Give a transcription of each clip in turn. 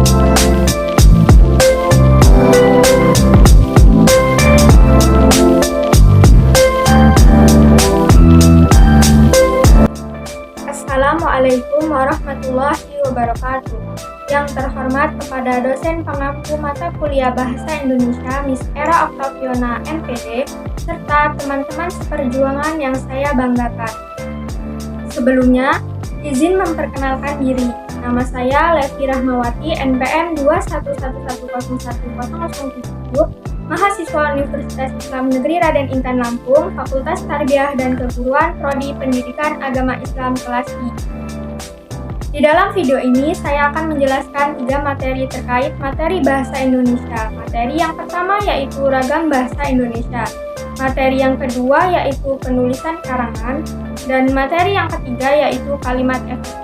Assalamualaikum warahmatullahi wabarakatuh. Yang terhormat kepada dosen pengampu mata kuliah Bahasa Indonesia Miss Era Octaviona MPD, serta teman-teman seperjuangan yang saya banggakan. Sebelumnya, izin memperkenalkan diri. Nama saya Levi Rahmawati, NPM 211101007, mahasiswa Universitas Islam Negeri Raden Intan Lampung, Fakultas Tarbiyah dan Keguruan, Prodi Pendidikan Agama Islam kelas I. Di dalam video ini, saya akan menjelaskan 3 materi terkait materi Bahasa Indonesia. Materi yang pertama yaitu Ragam Bahasa Indonesia. Materi yang kedua yaitu Penulisan Karangan. Dan materi yang ketiga yaitu Kalimat efektif.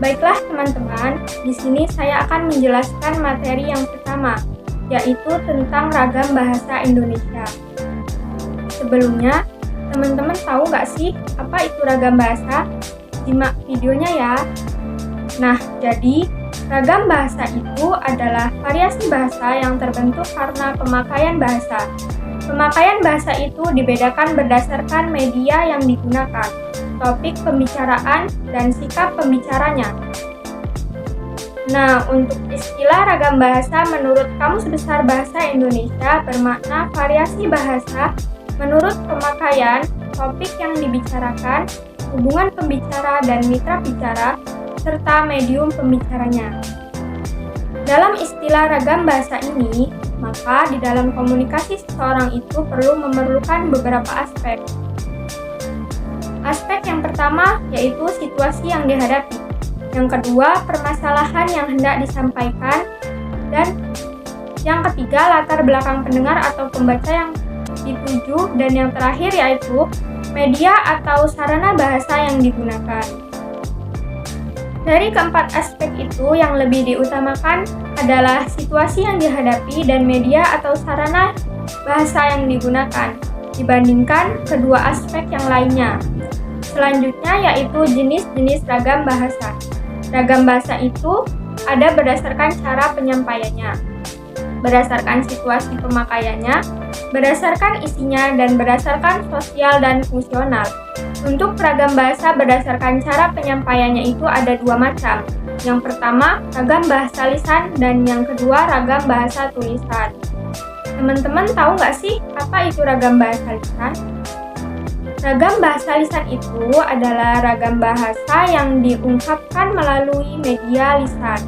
Baiklah teman-teman, di sini saya akan menjelaskan materi yang pertama, yaitu tentang Ragam Bahasa Indonesia. Sebelumnya, teman-teman tahu nggak sih apa itu ragam bahasa? Simak videonya ya. Nah, jadi ragam bahasa itu adalah variasi bahasa yang terbentuk karena pemakaian bahasa. Pemakaian bahasa itu dibedakan berdasarkan media yang digunakan, topik pembicaraan, dan sikap pembicaranya. Nah, untuk istilah ragam bahasa menurut Kamus Besar Bahasa Indonesia bermakna variasi bahasa menurut pemakaian, topik yang dibicarakan, hubungan pembicara dan mitra bicara, serta medium pembicaranya. Dalam istilah ragam bahasa ini, maka di dalam komunikasi seseorang itu perlu memerlukan beberapa aspek. Aspek yang pertama yaitu situasi yang dihadapi. Yang kedua, permasalahan yang hendak disampaikan. Dan yang ketiga, latar belakang pendengar atau pembaca yang dituju. Dan yang terakhir yaitu media atau sarana bahasa yang digunakan. Dari keempat aspek itu, yang lebih diutamakan adalah situasi yang dihadapi dan media atau sarana bahasa yang digunakan, dibandingkan kedua aspek yang lainnya. Selanjutnya yaitu jenis-jenis ragam bahasa. Ragam bahasa itu ada berdasarkan cara penyampaiannya, berdasarkan situasi pemakaiannya, berdasarkan isinya, dan berdasarkan sosial dan fungsional. Untuk ragam bahasa berdasarkan cara penyampaiannya itu ada 2 macam. Yang pertama, ragam bahasa lisan, dan yang kedua, ragam bahasa tulisan. Teman-teman tahu nggak sih apa itu ragam bahasa lisan? Ragam bahasa lisan itu adalah ragam bahasa yang diungkapkan melalui media lisan.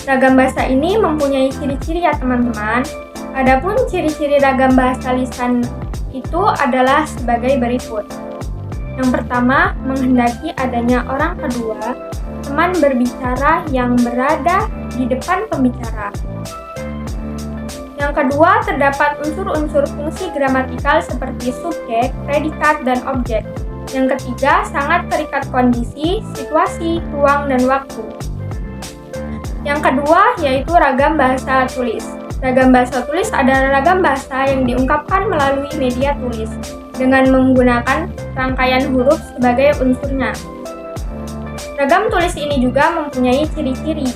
Ragam bahasa ini mempunyai ciri-ciri ya teman-teman. Adapun ciri-ciri ragam bahasa lisan itu adalah sebagai berikut. Yang pertama, menghendaki adanya orang kedua, teman berbicara yang berada di depan pembicara. Yang kedua, terdapat unsur-unsur fungsi gramatikal seperti subjek, predikat, dan objek. Yang ketiga, sangat terikat kondisi, situasi, ruang, dan waktu. Yang kedua, yaitu ragam bahasa tulis. Ragam bahasa tulis adalah ragam bahasa yang diungkapkan melalui media tulis, dengan menggunakan rangkaian huruf sebagai unsurnya. Ragam tulis ini juga mempunyai ciri-ciri.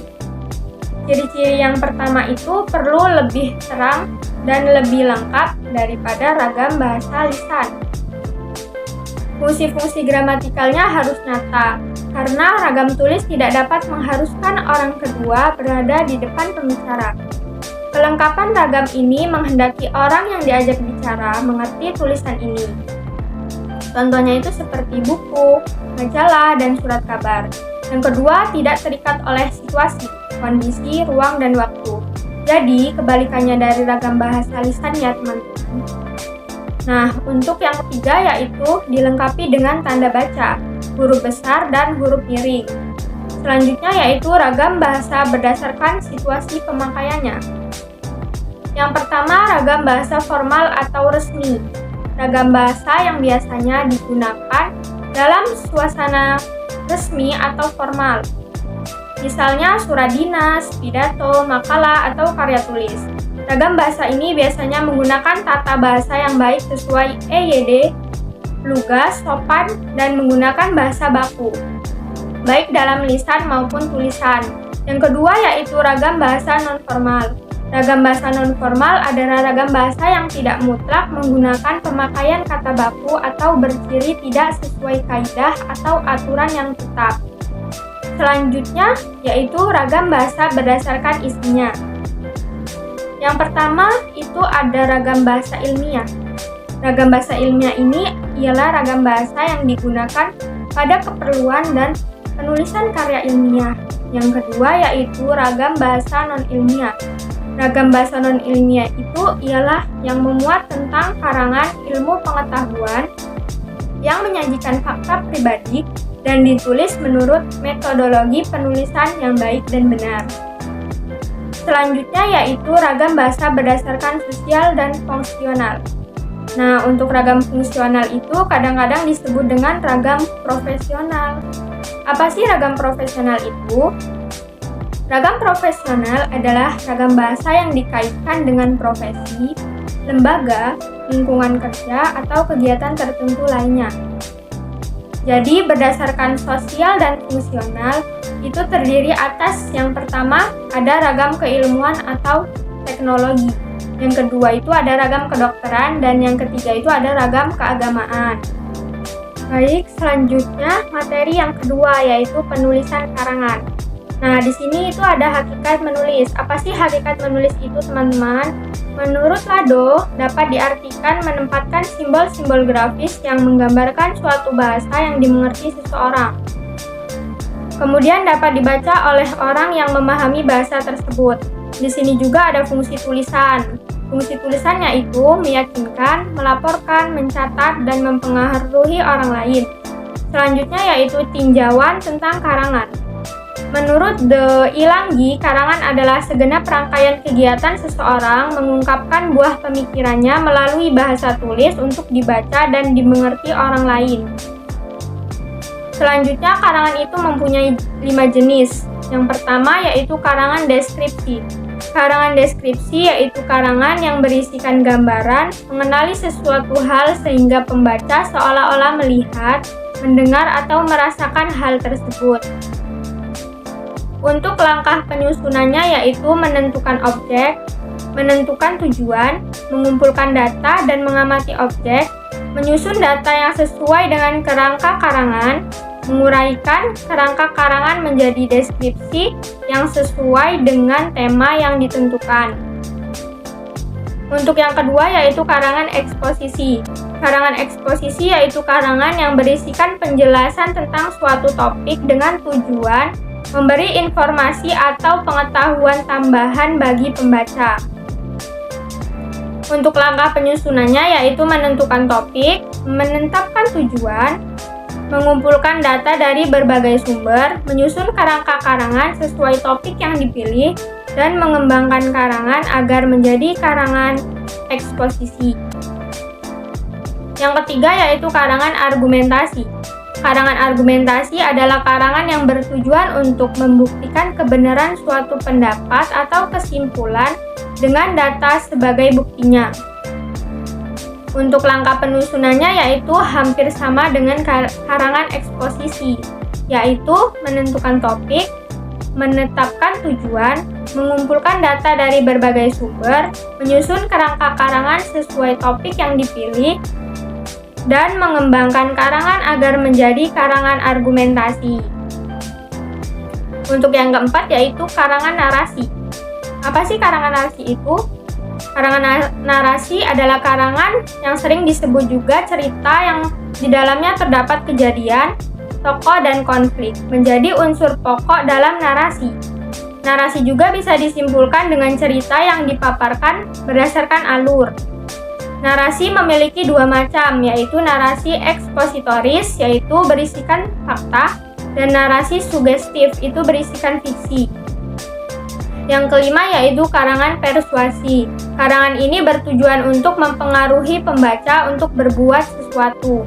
Ciri-ciri yang pertama itu perlu lebih terang dan lebih lengkap daripada ragam bahasa lisan. Fungsi-fungsi gramatikalnya harus nyata, karena ragam tulis tidak dapat mengharuskan orang kedua berada di depan pembicara. Kelengkapan ragam ini menghendaki orang yang diajak bicara mengerti tulisan ini. Contohnya itu seperti buku, majalah, dan surat kabar. Yang kedua, tidak terikat oleh situasi, kondisi, ruang, dan waktu. Jadi, kebalikannya dari ragam bahasa lisan ya teman-teman. Nah, untuk yang ketiga yaitu dilengkapi dengan tanda baca, huruf besar, dan huruf miring. Selanjutnya yaitu ragam bahasa berdasarkan situasi pemakaiannya. Yang pertama, ragam bahasa formal atau resmi. Ragam bahasa yang biasanya digunakan dalam suasana resmi atau formal. Misalnya surat dinas, pidato, makalah, atau karya tulis. Ragam bahasa ini biasanya menggunakan tata bahasa yang baik sesuai EYD, lugas, sopan, dan menggunakan bahasa baku, baik dalam lisan maupun tulisan. Yang kedua yaitu ragam bahasa nonformal. Ragam bahasa nonformal adalah ragam bahasa yang tidak mutlak menggunakan pemakaian kata baku atau berciri tidak sesuai kaidah atau aturan yang tetap. Selanjutnya yaitu ragam bahasa berdasarkan isinya. Yang pertama itu ada ragam bahasa ilmiah. Ragam bahasa ilmiah ini ialah ragam bahasa yang digunakan pada keperluan dan penulisan karya ilmiah. Yang kedua yaitu ragam bahasa non-ilmiah. Ragam bahasa non-ilmiah itu ialah yang memuat tentang karangan ilmu pengetahuan yang menyajikan fakta pribadi dan ditulis menurut metodologi penulisan yang baik dan benar. Selanjutnya yaitu ragam bahasa berdasarkan sosial dan fungsional. Nah, untuk ragam fungsional itu kadang-kadang disebut dengan ragam profesional. Apa sih ragam profesional itu? Ragam profesional adalah ragam bahasa yang dikaitkan dengan profesi, lembaga, lingkungan kerja, atau kegiatan tertentu lainnya. Jadi, berdasarkan sosial dan fungsional, itu terdiri atas yang pertama ada ragam keilmuan atau teknologi. Yang kedua itu ada ragam kedokteran, dan yang ketiga itu ada ragam keagamaan. Baik, selanjutnya materi yang kedua yaitu penulisan karangan. Nah, di sini itu ada hakikat menulis. Apa sih hakikat menulis itu, teman-teman? Menurut Lado, dapat diartikan menempatkan simbol-simbol grafis yang menggambarkan suatu bahasa yang dimengerti seseorang. Kemudian dapat dibaca oleh orang yang memahami bahasa tersebut. Di sini juga ada fungsi tulisan. Fungsi tulisannya itu meyakinkan, melaporkan, mencatat, dan mempengaruhi orang lain. Selanjutnya yaitu tinjauan tentang karangan. Menurut De Ilanggi, karangan adalah segenap rangkaian kegiatan seseorang mengungkapkan buah pemikirannya melalui bahasa tulis untuk dibaca dan dimengerti orang lain. Selanjutnya, karangan itu mempunyai 5 jenis. Yang pertama yaitu karangan deskripsi. Karangan deskripsi yaitu karangan yang berisikan gambaran, mengenali sesuatu hal sehingga pembaca seolah-olah melihat, mendengar, atau merasakan hal tersebut. Untuk langkah penyusunannya yaitu menentukan objek, menentukan tujuan, mengumpulkan data dan mengamati objek, menyusun data yang sesuai dengan kerangka karangan, menguraikan kerangka karangan menjadi deskripsi yang sesuai dengan tema yang ditentukan. Untuk yang kedua yaitu karangan eksposisi. Karangan eksposisi yaitu karangan yang berisikan penjelasan tentang suatu topik dengan tujuan memberi informasi atau pengetahuan tambahan bagi pembaca. Untuk langkah penyusunannya yaitu menentukan topik, menetapkan tujuan, mengumpulkan data dari berbagai sumber, menyusun kerangka karangan sesuai topik yang dipilih, dan mengembangkan karangan agar menjadi karangan eksposisi. Yang ketiga yaitu karangan argumentasi. Karangan argumentasi adalah karangan yang bertujuan untuk membuktikan kebenaran suatu pendapat atau kesimpulan dengan data sebagai buktinya. Untuk langkah penyusunannya yaitu hampir sama dengan karangan eksposisi, yaitu menentukan topik, menetapkan tujuan, mengumpulkan data dari berbagai sumber, menyusun kerangka karangan sesuai topik yang dipilih, dan mengembangkan karangan agar menjadi karangan argumentasi. Untuk yang keempat yaitu karangan narasi. Apa sih karangan narasi itu? Karangan narasi adalah karangan yang sering disebut juga cerita yang di dalamnya terdapat kejadian, tokoh, dan konflik, menjadi unsur pokok dalam narasi. Narasi juga bisa disimpulkan dengan cerita yang dipaparkan berdasarkan alur. Narasi memiliki dua macam, yaitu narasi ekspositoris, yaitu berisikan fakta, dan narasi sugestif, itu berisikan fiksi. Yang kelima yaitu karangan persuasi. Karangan ini bertujuan untuk mempengaruhi pembaca untuk berbuat sesuatu.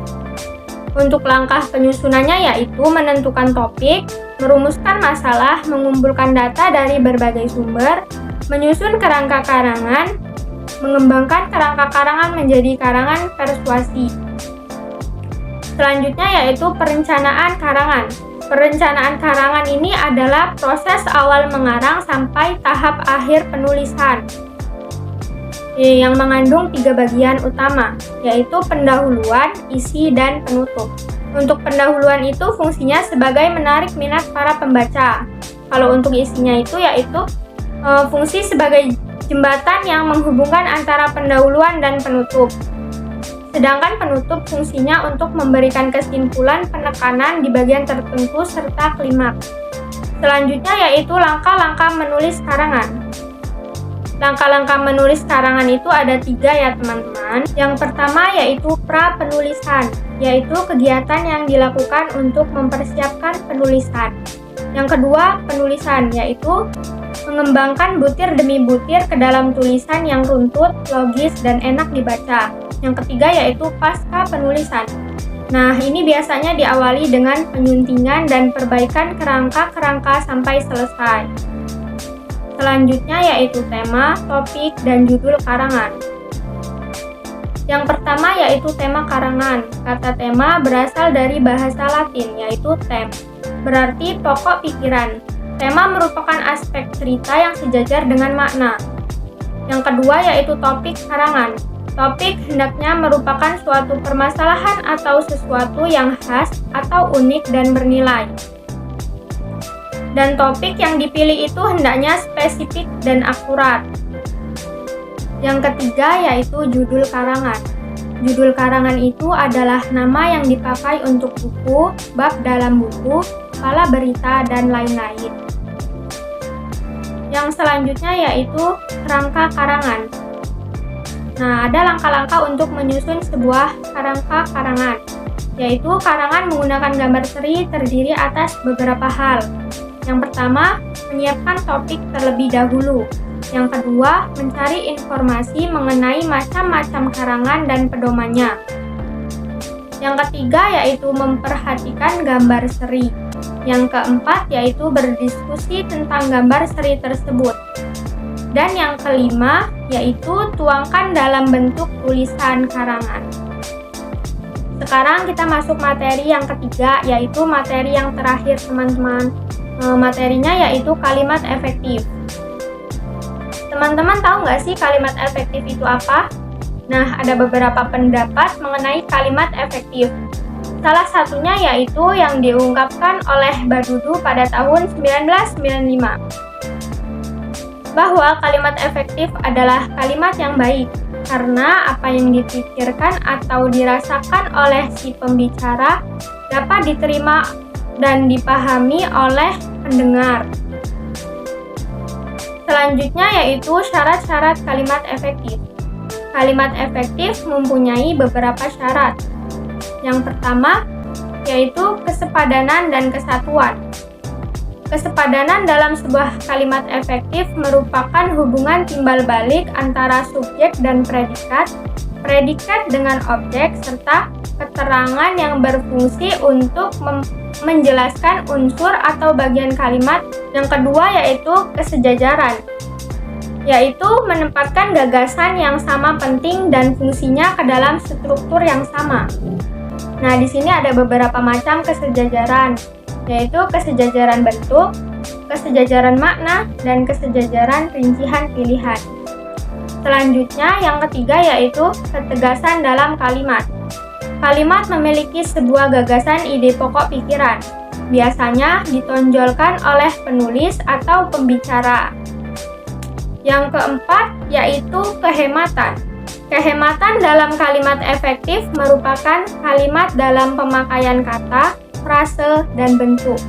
Untuk langkah penyusunannya yaitu menentukan topik, merumuskan masalah, mengumpulkan data dari berbagai sumber, menyusun kerangka karangan, mengembangkan kerangka karangan menjadi karangan persuasi. Selanjutnya yaitu perencanaan karangan. Perencanaan karangan ini adalah proses awal mengarang sampai tahap akhir penulisan yang mengandung 3 bagian utama, yaitu pendahuluan, isi, dan penutup. Untuk pendahuluan itu fungsinya sebagai menarik minat para pembaca. Kalau untuk isinya itu yaitu fungsi sebagai jembatan yang menghubungkan antara pendahuluan dan penutup. Sedangkan penutup fungsinya untuk memberikan kesimpulan, penekanan di bagian tertentu, serta klimaks. Selanjutnya yaitu langkah-langkah menulis karangan. Langkah-langkah menulis karangan itu ada 3 ya teman-teman. Yang pertama yaitu pra-penulisan, yaitu kegiatan yang dilakukan untuk mempersiapkan penulisan. Yang kedua, penulisan, yaitu mengembangkan butir demi butir ke dalam tulisan yang runtut, logis, dan enak dibaca. Yang ketiga yaitu pasca penulisan. Nah, ini biasanya diawali dengan penyuntingan dan perbaikan kerangka-kerangka sampai selesai. Selanjutnya yaitu tema, topik, dan judul karangan. Yang pertama yaitu tema karangan. Kata tema berasal dari bahasa Latin, yaitu tem, berarti pokok pikiran. Tema merupakan aspek cerita yang sejajar dengan makna. Yang kedua yaitu topik karangan. Topik hendaknya merupakan suatu permasalahan atau sesuatu yang khas atau unik dan bernilai. Dan topik yang dipilih itu hendaknya spesifik dan akurat. Yang ketiga yaitu judul karangan. Judul karangan itu adalah nama yang dipakai untuk buku, bab dalam buku, kala berita, dan lain-lain. Yang selanjutnya yaitu kerangka karangan. Nah, ada langkah-langkah untuk menyusun sebuah kerangka karangan, yaitu karangan menggunakan gambar seri terdiri atas beberapa hal. Yang pertama, menyiapkan topik terlebih dahulu. Yang kedua, mencari informasi mengenai macam-macam karangan dan pedomannya. Yang ketiga yaitu memperhatikan gambar seri. Yang keempat yaitu berdiskusi tentang gambar seri tersebut. Dan yang kelima yaitu tuangkan dalam bentuk tulisan karangan. Sekarang kita masuk materi yang ketiga, yaitu materi yang terakhir teman-teman. Materinya yaitu kalimat efektif. Teman-teman tahu nggak sih kalimat efektif itu apa? Nah, ada beberapa pendapat mengenai kalimat efektif. Salah satunya yaitu yang diungkapkan oleh Badudu pada tahun 1995. Bahwa kalimat efektif adalah kalimat yang baik, karena apa yang dipikirkan atau dirasakan oleh si pembicara dapat diterima dan dipahami oleh pendengar. Selanjutnya yaitu syarat-syarat kalimat efektif. Kalimat efektif mempunyai beberapa syarat. Yang pertama yaitu kesepadanan dan kesatuan. Kesepadanan dalam sebuah kalimat efektif merupakan hubungan timbal balik antara subjek dan predikat, predikat dengan objek, serta keterangan yang berfungsi untuk menjelaskan unsur atau bagian kalimat. Yang kedua yaitu kesejajaran, yaitu menempatkan gagasan yang sama penting dan fungsinya ke dalam struktur yang sama. Nah, di sini ada beberapa macam kesejajaran, yaitu kesejajaran bentuk, kesejajaran makna, dan kesejajaran rincian pilihan. Selanjutnya, yang ketiga yaitu ketegasan dalam kalimat. Kalimat memiliki sebuah gagasan ide pokok pikiran, biasanya ditonjolkan oleh penulis atau pembicara. Yang keempat yaitu kehematan. Kehematan dalam kalimat efektif merupakan kalimat dalam pemakaian kata, frase, dan bentuk.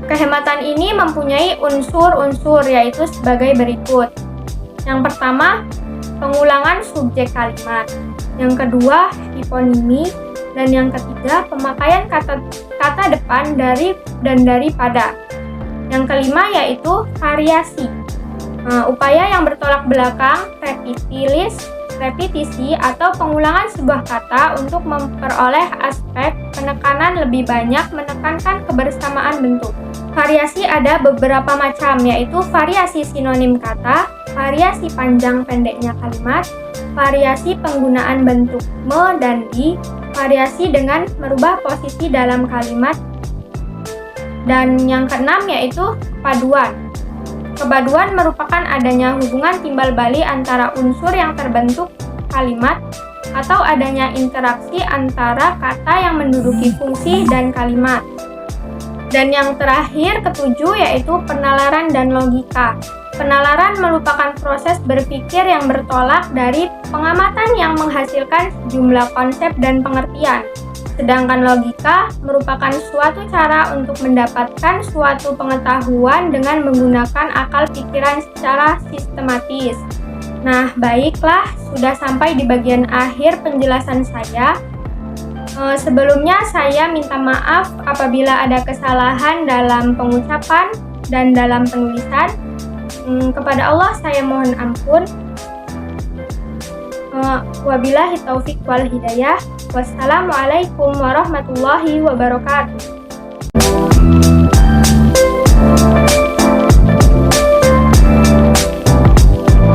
Kehematan ini mempunyai unsur-unsur yaitu sebagai berikut. Yang pertama, pengulangan subjek kalimat. Yang kedua, hiponimi. Dan yang ketiga, pemakaian kata depan dari dan daripada. Yang kelima yaitu variasi. Upaya yang bertolak belakang, repetisi atau pengulangan sebuah kata untuk memperoleh aspek penekanan lebih banyak menekankan kebersamaan bentuk. Variasi ada beberapa macam, yaitu variasi sinonim kata, variasi panjang pendeknya kalimat, variasi penggunaan bentuk me dan di, variasi dengan merubah posisi dalam kalimat. Dan yang keenam yaitu kepaduan. Kepaduan merupakan adanya hubungan timbal balik antara unsur yang terbentuk kalimat atau adanya interaksi antara kata yang menduduki fungsi dan kalimat. Dan yang terakhir, ketujuh, yaitu penalaran dan logika. Penalaran merupakan proses berpikir yang bertolak dari pengamatan yang menghasilkan jumlah konsep dan pengertian. Sedangkan logika merupakan suatu cara untuk mendapatkan suatu pengetahuan dengan menggunakan akal pikiran secara sistematis. Nah, baiklah, sudah sampai di bagian akhir penjelasan saya. Sebelumnya saya minta maaf apabila ada kesalahan dalam pengucapan dan dalam penulisan. Kepada Allah saya mohon ampun. Wabillahi taufik wal hidayah. Wassalamualaikum warahmatullahi wabarakatuh.